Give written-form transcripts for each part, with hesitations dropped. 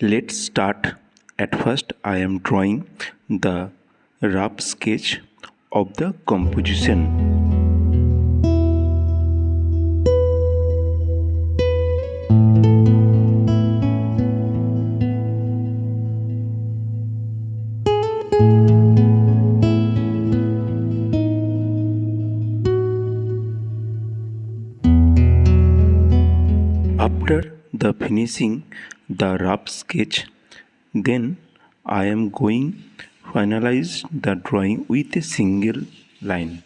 Let's start. At first, I am drawing the rough sketch of the composition. After the finishing the rough sketch, then I am going finalize the drawing with a single line.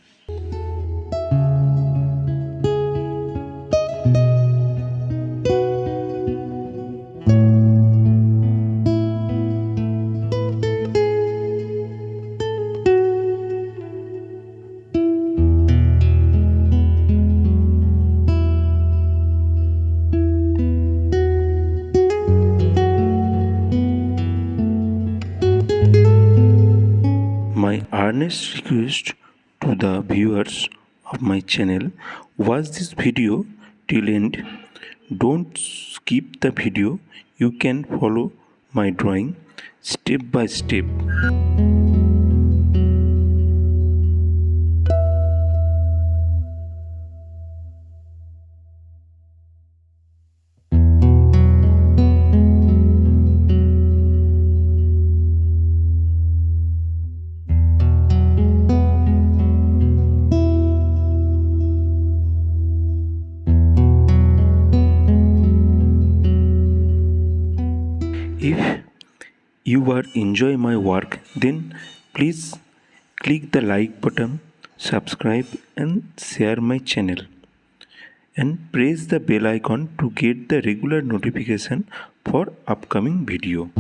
My earnest request to the viewers of my channel, watch this video till end. Don't skip the video. You can follow my drawing step by step. If you are enjoy my work, then please click the like button, subscribe and share my channel, and press the bell icon to get the regular notification for upcoming video.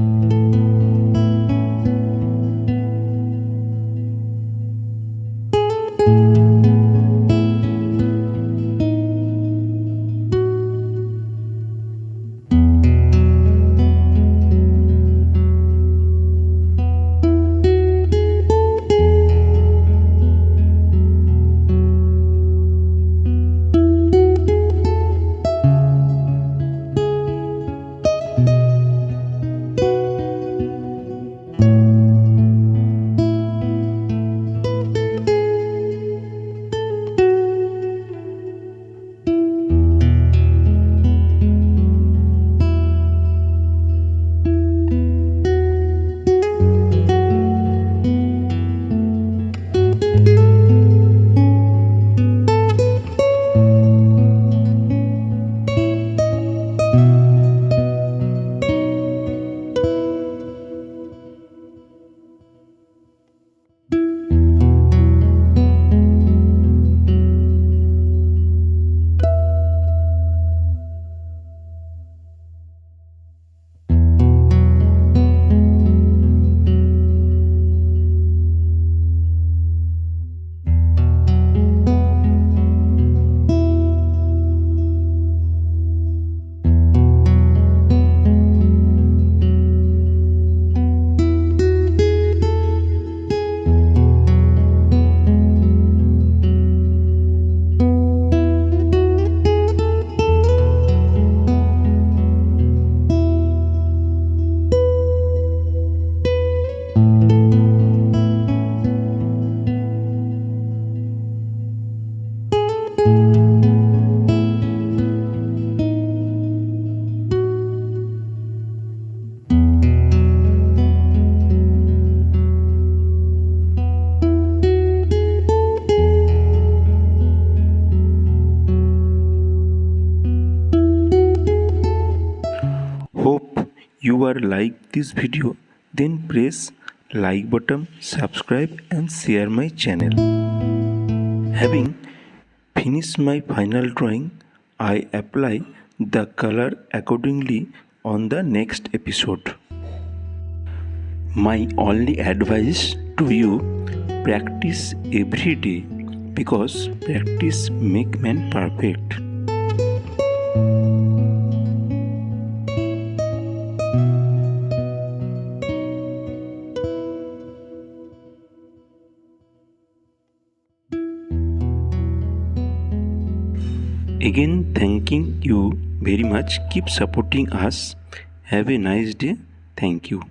Hope you are like this video, then press like button, subscribe and share my channel. Having finished my final drawing, I apply the color accordingly on the next episode. My only advice to you, practice every day because practice make man perfect. Again, thanking you very much. Keep supporting us Have a nice day. Thank you.